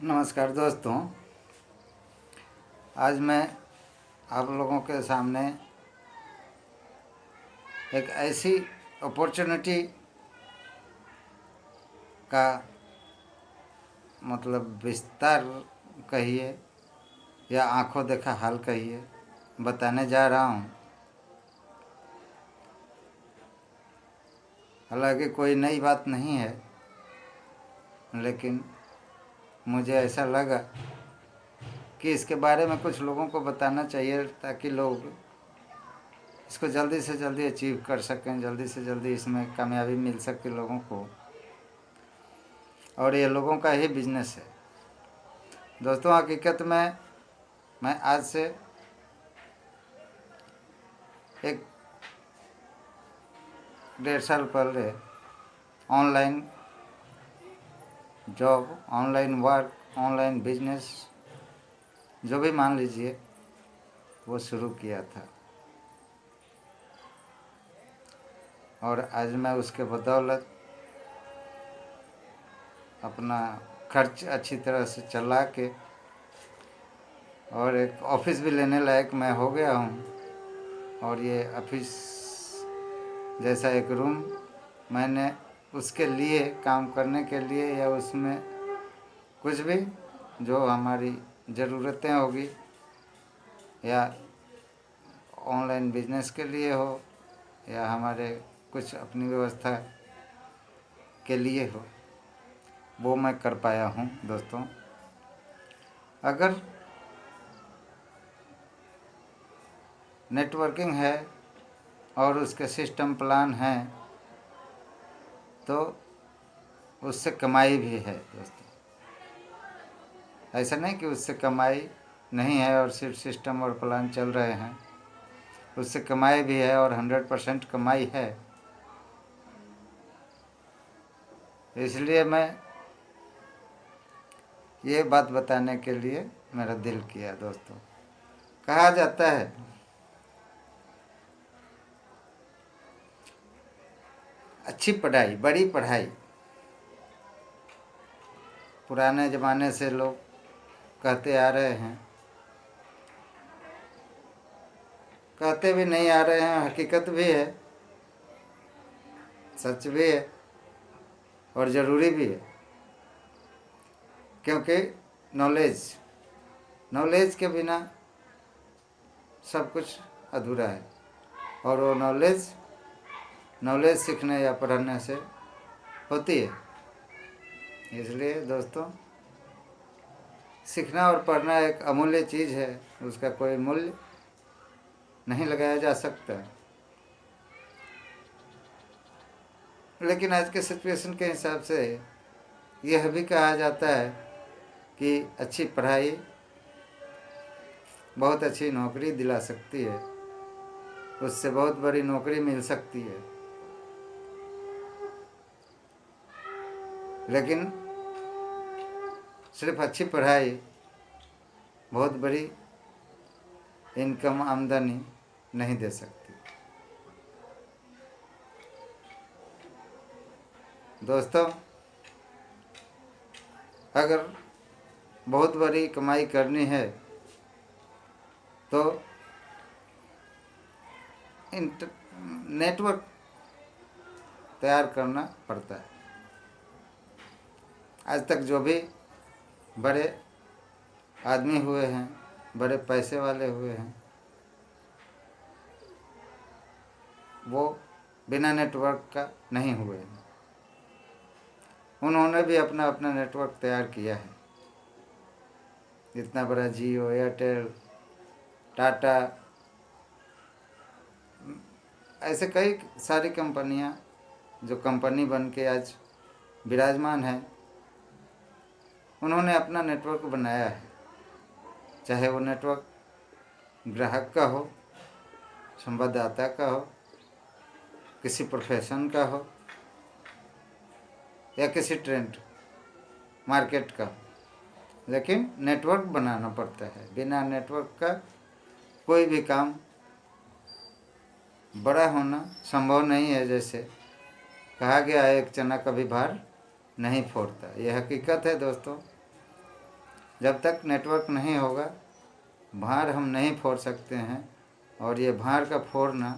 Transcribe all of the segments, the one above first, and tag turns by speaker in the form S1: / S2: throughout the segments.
S1: नमस्कार दोस्तों। आज मैं आप लोगों के सामने एक ऐसी अपॉर्चुनिटी का मतलब विस्तार कहिए या आंखों देखा हाल कहिए बताने जा रहा हूँ। हालांकि कोई नई बात नहीं है, लेकिन मुझे ऐसा लगा कि इसके बारे में कुछ लोगों को बताना चाहिए ताकि लोग इसको जल्दी से जल्दी अचीव कर सकें, जल्दी से जल्दी इसमें कामयाबी मिल सके लोगों को। और ये लोगों का ही बिजनेस है दोस्तों। हकीकत में मैं आज से एक 1.5 साल पहले online job, online work, online business जो भी मान लीजिए वो शुरू किया था। और आज मैं उसके बदौलत अपना खर्च अच्छी तरह से चला के और एक ऑफिस भी लेने लायक मैं हो गया हूँ। और ये ऑफिस जैसा एक रूम मैंने उसके लिए, काम करने के लिए या उसमें कुछ भी जो हमारी ज़रूरतें होगी या ऑनलाइन बिजनेस के लिए हो या हमारे कुछ अपनी व्यवस्था के लिए हो, वो मैं कर पाया हूँ दोस्तों। अगर नेटवर्किंग है और उसके सिस्टम प्लान हैं तो उससे कमाई भी है दोस्तों। ऐसा नहीं कि उससे कमाई नहीं है और सिर्फ सिस्टम और प्लान चल रहे हैं, उससे कमाई भी है और 100% कमाई है। इसलिए मैं ये बात बताने के लिए मेरा दिल किया दोस्तों। कहा जाता है अच्छी पढ़ाई, बड़ी पढ़ाई, पुराने ज़माने से लोग कहते आ रहे हैं, कहते भी नहीं आ रहे हैं, हकीकत भी है, सच भी है और ज़रूरी भी है। क्योंकि नॉलेज के बिना सब कुछ अधूरा है। और वो नॉलेज सीखने या पढ़ने से होती है। इसलिए दोस्तों, सीखना और पढ़ना एक अमूल्य चीज़ है, उसका कोई मूल्य नहीं लगाया जा सकता। लेकिन आज के सिचुएशन के हिसाब से यह भी कहा जाता है कि अच्छी पढ़ाई बहुत अच्छी नौकरी दिला सकती है, उससे बहुत बड़ी नौकरी मिल सकती है। लेकिन सिर्फ अच्छी पढ़ाई बहुत बड़ी इनकम, आमदनी नहीं दे सकती दोस्तों। अगर बहुत बड़ी कमाई करनी है तो नेटवर्क तैयार करना पड़ता है। आज तक जो भी बड़े आदमी हुए हैं, बड़े पैसे वाले हुए हैं, वो बिना नेटवर्क का नहीं हुए हैं। उन्होंने भी अपना अपना नेटवर्क तैयार किया है। इतना बड़ा जियो, एयरटेल, टाटा, ऐसे कई सारी कंपनियां जो कंपनी बन के आज विराजमान है, उन्होंने अपना नेटवर्क बनाया है। चाहे वो नेटवर्क ग्राहक का हो, संवाददाता का हो, किसी प्रोफेशन का हो या किसी ट्रेंड मार्केट का, लेकिन नेटवर्क बनाना पड़ता है। बिना नेटवर्क का कोई भी काम बड़ा होना संभव नहीं है। जैसे कहा गया है, एक चना कभी भार नहीं फोड़ता। यह हकीकत है दोस्तों। जब तक नेटवर्क नहीं होगा भार हम नहीं फोड़ सकते हैं, और ये भार का फोड़ना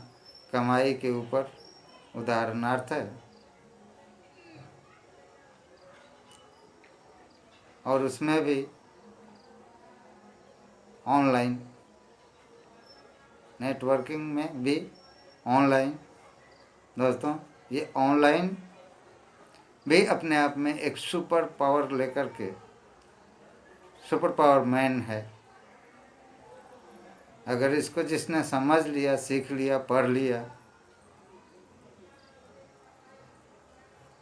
S1: कमाई के ऊपर उदाहरणार्थ है। और उसमें भी ऑनलाइन, नेटवर्किंग में भी ऑनलाइन। दोस्तों ये ऑनलाइन भी अपने आप में एक सुपर पावर लेकर के, सुपर पावर मैन है। अगर इसको जिसने समझ लिया, सीख लिया, पढ़ लिया,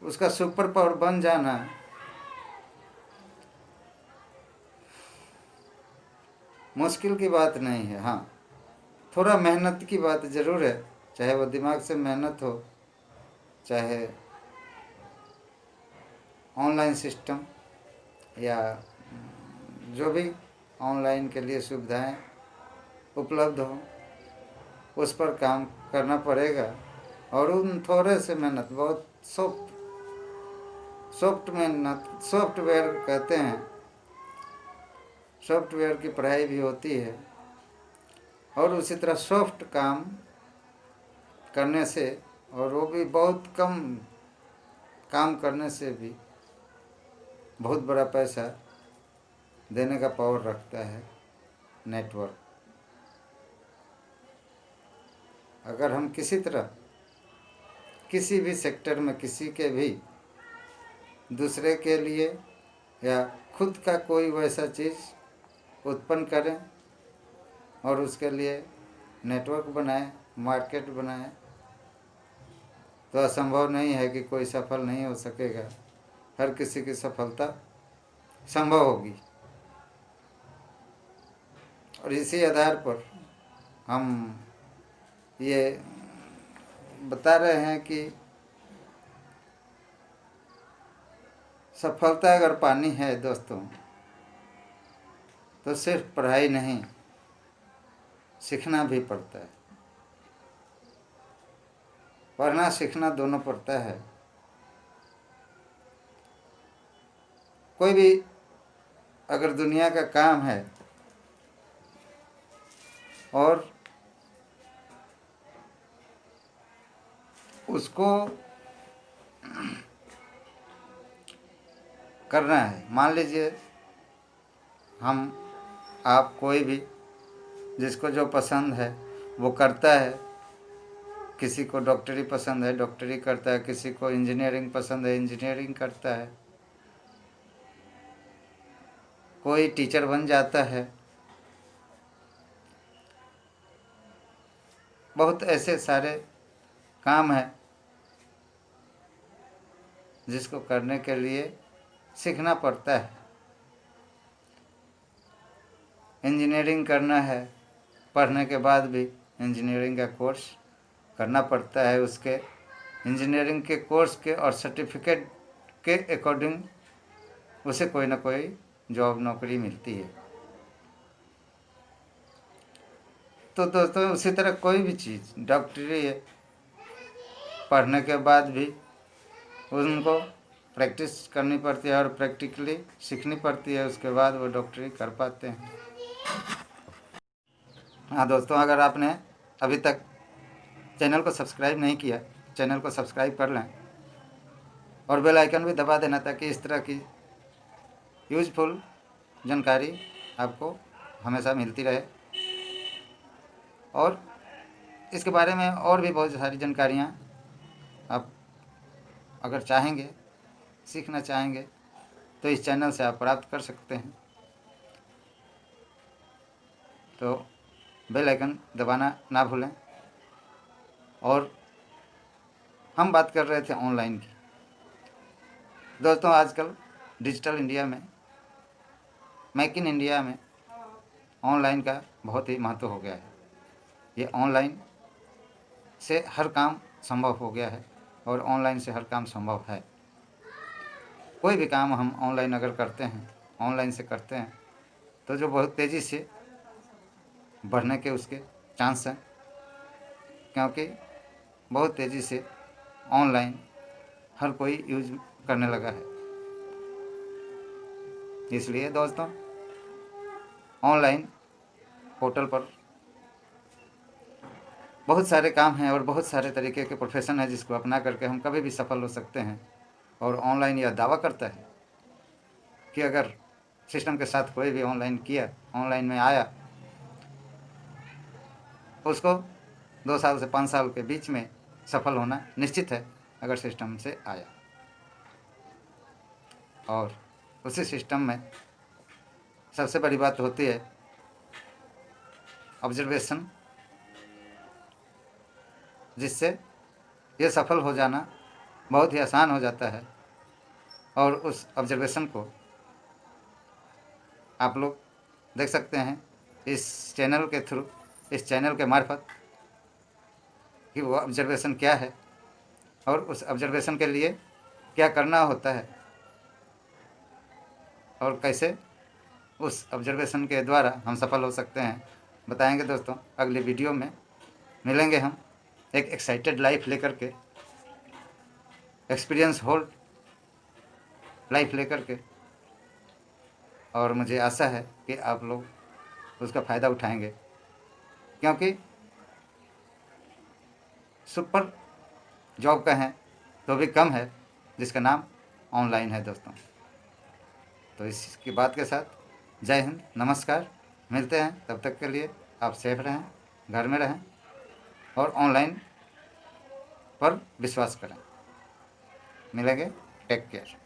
S1: उसका सुपर पावर बन जाना मुश्किल की बात नहीं है। हाँ, थोड़ा मेहनत की बात ज़रूर है, चाहे वो दिमाग से मेहनत हो, चाहे ऑनलाइन सिस्टम या जो भी ऑनलाइन के लिए सुविधाएं उपलब्ध हो, उस पर काम करना पड़ेगा। और उन थोड़े से मेहनत, बहुत सॉफ्ट मेहनत, सॉफ्टवेयर कहते हैं, सॉफ्टवेयर की पढ़ाई भी होती है। और उसी तरह सॉफ्ट काम करने से, और वो भी बहुत कम काम करने से भी बहुत बड़ा पैसा देने का पावर रखता है नेटवर्क। अगर हम किसी तरह किसी भी सेक्टर में किसी के भी दूसरे के लिए या खुद का कोई वैसा चीज़ उत्पन्न करें और उसके लिए नेटवर्क बनाएं, मार्केट बनाएं, तो असंभव नहीं है कि कोई सफल नहीं हो सकेगा। हर किसी की सफलता संभव होगी। और इसी आधार पर हम ये बता रहे हैं कि सफलता अगर पानी है दोस्तों, तो सिर्फ पढ़ाई नहीं, सीखना भी पड़ता है। पढ़ना सीखना दोनों पड़ता है। कोई भी अगर दुनिया का काम है और उसको करना है, मान लीजिए आप कोई भी जिसको जो पसंद है वो करता है। किसी को डॉक्टरी पसंद है, डॉक्टरी करता है। किसी को इंजीनियरिंग पसंद है, इंजीनियरिंग करता है। कोई टीचर बन जाता है। बहुत ऐसे सारे काम हैं जिसको करने के लिए सीखना पड़ता है। इंजीनियरिंग करना है, पढ़ने के बाद भी इंजीनियरिंग का कोर्स करना पड़ता है। उसके इंजीनियरिंग के कोर्स के और सर्टिफिकेट के अकॉर्डिंग उसे कोई ना कोई जॉब नौकरी मिलती है। तो दोस्तों उसी तरह कोई भी चीज़, डॉक्टरी है, पढ़ने के बाद भी उनको प्रैक्टिस करनी पड़ती है और प्रैक्टिकली सीखनी पड़ती है। उसके बाद वो डॉक्टरी कर पाते हैं। हाँ दोस्तों, अगर आपने अभी तक चैनल को सब्सक्राइब नहीं किया, चैनल को सब्सक्राइब कर लें और बेल आइकन भी दबा देना, ताकि इस तरह की यूजफुल जानकारी आपको हमेशा मिलती रहे। और इसके बारे में और भी बहुत सारी जानकारियाँ आप अगर चाहेंगे, सीखना चाहेंगे, तो इस चैनल से आप प्राप्त कर सकते हैं। तो बेल आइकन दबाना ना भूलें। और हम बात कर रहे थे ऑनलाइन की। दोस्तों आजकल डिजिटल इंडिया में, मेक इन इंडिया में ऑनलाइन का बहुत ही महत्व हो गया है। ये ऑनलाइन से हर काम संभव हो गया है और ऑनलाइन से हर काम संभव है। कोई भी काम हम ऑनलाइन अगर करते हैं, ऑनलाइन से करते हैं, तो जो बहुत तेज़ी से बढ़ने के उसके चांस हैं, क्योंकि बहुत तेज़ी से ऑनलाइन हर कोई यूज करने लगा है। इसलिए दोस्तों ऑनलाइन पोर्टल पर बहुत सारे काम हैं और बहुत सारे तरीके के प्रोफेशन हैं जिसको अपना करके हम कभी भी सफल हो सकते हैं। और ऑनलाइन यह दावा करता है कि अगर सिस्टम के साथ कोई भी ऑनलाइन में आया, उसको 2 साल से 5 साल के बीच में सफल होना निश्चित है, अगर सिस्टम से आया। और उसी सिस्टम में सबसे बड़ी बात होती है ऑब्जर्वेशन, जिससे ये सफल हो जाना बहुत ही आसान हो जाता है। और उस ऑब्जर्वेशन को आप लोग देख सकते हैं इस चैनल के थ्रू, इस चैनल के मार्फत, कि वो ऑब्जर्वेशन क्या है और उस ऑब्जर्वेशन के लिए क्या करना होता है और कैसे उस ऑब्जर्वेशन के द्वारा हम सफल हो सकते हैं, बताएंगे दोस्तों। अगली वीडियो में मिलेंगे हम एक एक्साइटेड लाइफ लेकर के, एक्सपीरियंस होल्ड लाइफ लेकर के। और मुझे आशा है कि आप लोग उसका फ़ायदा उठाएंगे, क्योंकि सुपर जॉब का है तो भी कम है जिसका नाम ऑनलाइन है दोस्तों। तो इसकी बात के साथ जय हिंद, नमस्कार, मिलते हैं। तब तक के लिए आप सेफ रहें, घर में रहें और ऑनलाइन पर विश्वास करें। मिलेंगे, टेक केयर।